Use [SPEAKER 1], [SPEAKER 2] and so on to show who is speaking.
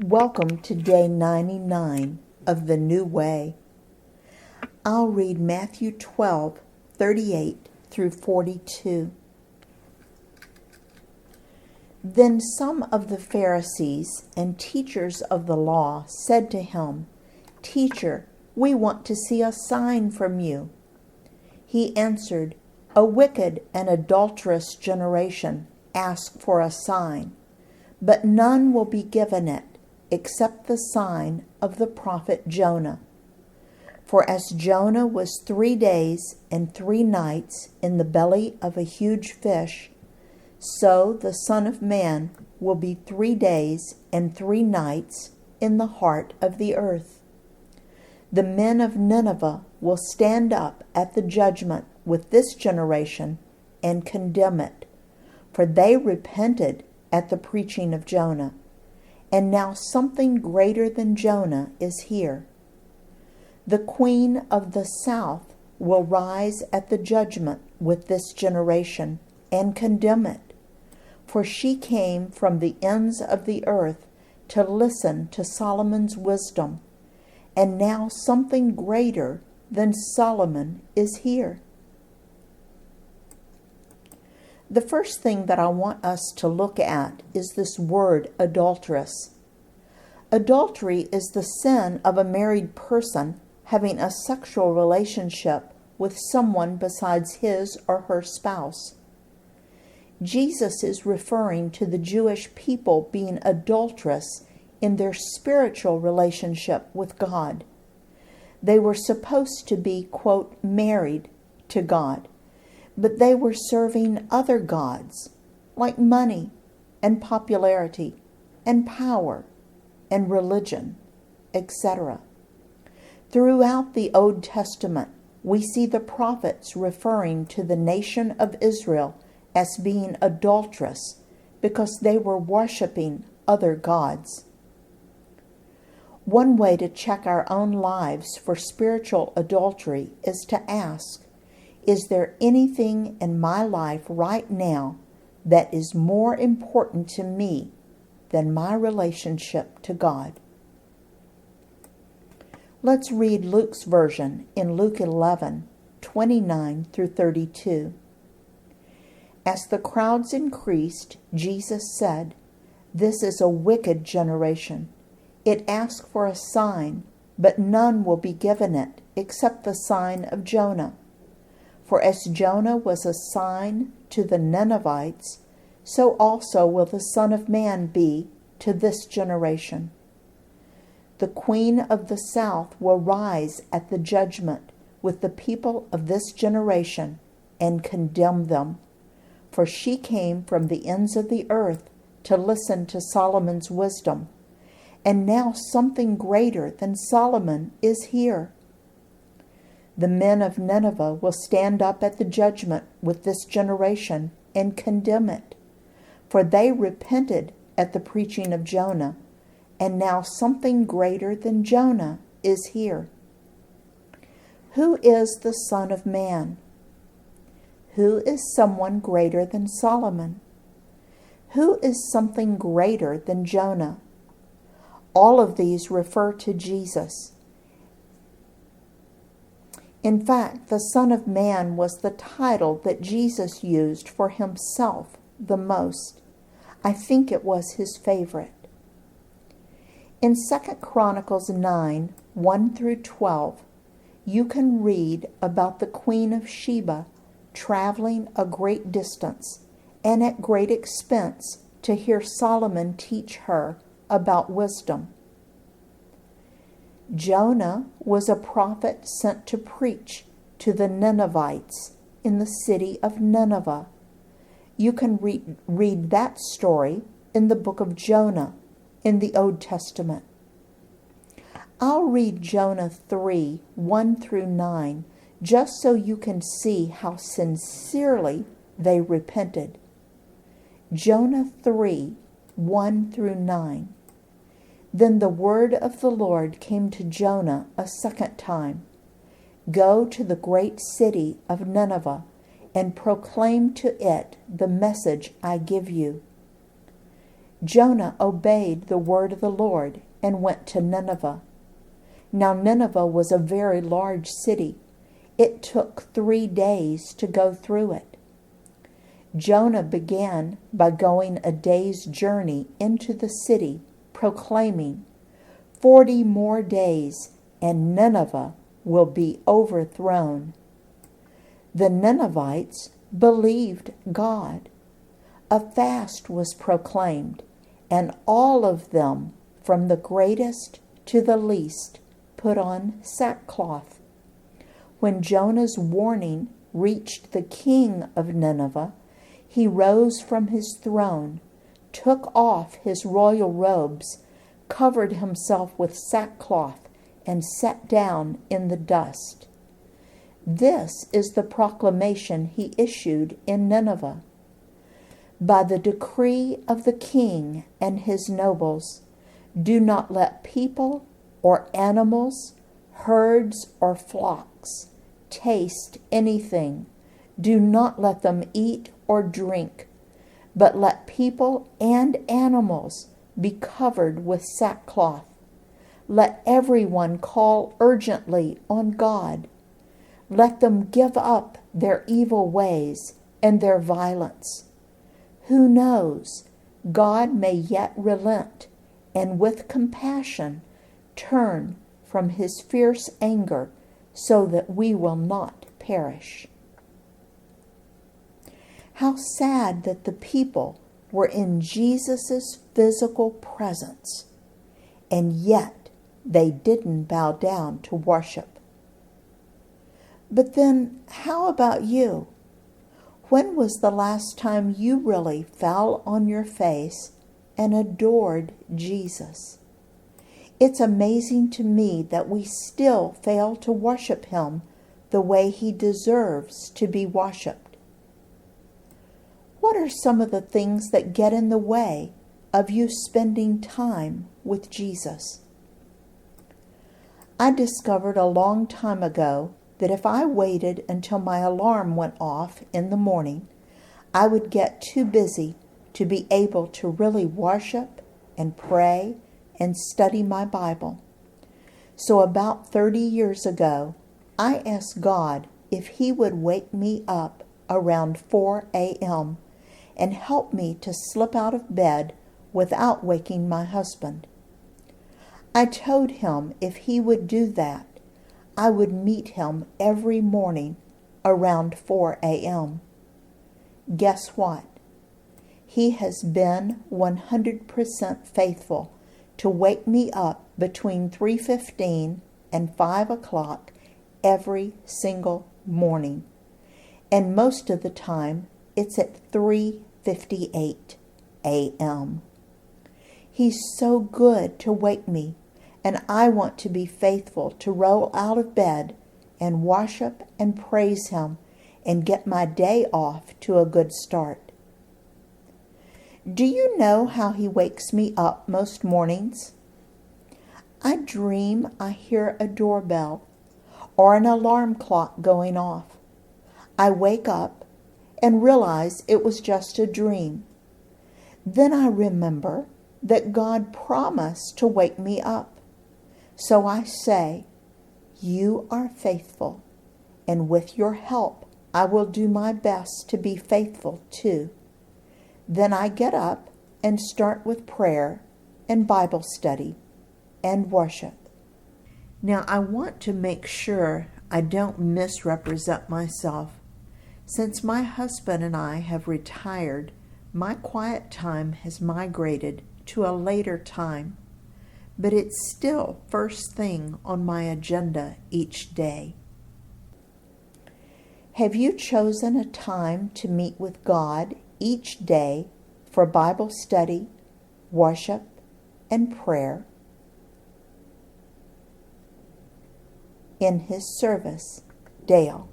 [SPEAKER 1] Welcome to day 99 of the New Way. I'll read Matthew 12:38 through 42. Then some of the Pharisees and teachers of the law said to him, "Teacher, we want to see a sign from you." He answered, "A wicked and adulterous generation asks for a sign, but none will be given it except the sign of the prophet Jonah. For as Jonah was 3 days and 3 nights in the belly of a huge fish, so the Son of Man will be 3 days and 3 nights in the heart of the earth. The men of Nineveh will stand up at the judgment with this generation and condemn it, for they repented at the preaching of Jonah. And now something greater than Jonah is here. The queen of the south will rise at the judgment with this generation and condemn it, for she came from the ends of the earth to listen to Solomon's wisdom, and now something greater than Solomon is here." The first thing that I want us to look at is this word adulteress. Adultery is the sin of a married person having a sexual relationship with someone besides his or her spouse. Jesus is referring to the Jewish people being adulterous in their spiritual relationship with God. They were supposed to be, quote, married to God, but they were serving other gods like money and popularity and power and religion, etc. Throughout the Old Testament, we see the prophets referring to the nation of Israel as being adulterous because they were worshiping other gods. One way to check our own lives for spiritual adultery is to ask, is there anything in my life right now that is more important to me than my relationship to God? Let's read Luke's version in Luke 11:29 through 32. As the crowds increased, Jesus said, "This is a wicked generation. It asks for a sign, but none will be given it except the sign of Jonah. For as Jonah was a sign to the Ninevites, so also will the Son of Man be to this generation. The queen of the south will rise at the judgment with the people of this generation and condemn them, for she came from the ends of the earth to listen to Solomon's wisdom, and now something greater than Solomon is here. The men of Nineveh will stand up at the judgment with this generation and condemn it, for they repented at the preaching of Jonah, and now something greater than Jonah is here. Who is the Son of Man? Who is someone greater than Solomon? Who is something greater than Jonah? All of these refer to Jesus. In fact, the Son of Man was the title that Jesus used for himself the most. I think it was his favorite. In 2 Chronicles 9:1 through 12, you can read about the Queen of Sheba traveling a great distance and at great expense to hear Solomon teach her about wisdom. Jonah was a prophet sent to preach to the Ninevites in the city of Nineveh. You can read that story in the book of Jonah in the Old Testament. I'll read Jonah 3:1 through 9, just so you can see how sincerely they repented. Jonah 3:1 through 9. Then the word of the Lord came to Jonah a second time. Go to the great city of Nineveh and proclaim to it the message I give you. Jonah obeyed the word of the Lord and went to Nineveh. Now Nineveh was a very large city. It took 3 days to go through it. Jonah began by going a day's journey into the city, proclaiming, 40 more days and Nineveh will be overthrown. The Ninevites believed God. A fast was proclaimed, and all of them, from the greatest to the least, put on sackcloth. When Jonah's warning reached the king of Nineveh, he rose from his throne, took off his royal robes, covered himself with sackcloth, and sat down in the dust. This is the proclamation he issued in Nineveh. By the decree of the king and his nobles, do not let people or animals, herds or flocks taste anything. Do not let them eat or drink, but let people and animals be covered with sackcloth. Let everyone call urgently on God. Let them give up their evil ways and their violence. Who knows, God may yet relent and with compassion turn from his fierce anger so that we will not perish. How sad that the people were in Jesus' physical presence, and yet they didn't bow down to worship. But then, how about you? When was the last time you really fell on your face and adored Jesus? It's amazing to me that we still fail to worship him the way he deserves to be worshiped. What are some of the things that get in the way of you spending time with Jesus? I discovered a long time ago that if I waited until my alarm went off in the morning, I would get too busy to be able to really worship and pray and study my Bible. So about 30 years ago, I asked God if he would wake me up around 4 a.m. and help me to slip out of bed without waking my husband. I told him if he would do that, I would meet him every morning around 4 a.m. Guess what? He has been 100% faithful to wake me up between 3:15 and 5 o'clock every single morning. And most of the time, it's at 3:58 a.m. He's so good to wake me, and I want to be faithful to roll out of bed and worship and praise him and get my day off to a good start. Do you know how he wakes me up most mornings? I dream I hear a doorbell or an alarm clock going off. I wake up and realize it was just a dream. Then I remember that God promised to wake me up. So I say, you are faithful, and with your help, I will do my best to be faithful too. Then I get up and start with prayer and Bible study and worship. Now I want to make sure I don't misrepresent myself. Since my husband and I have retired, my quiet time has migrated to a later time, but it's still first thing on my agenda each day. Have you chosen a time to meet with God each day for Bible study, worship, and prayer? In his service, Dale.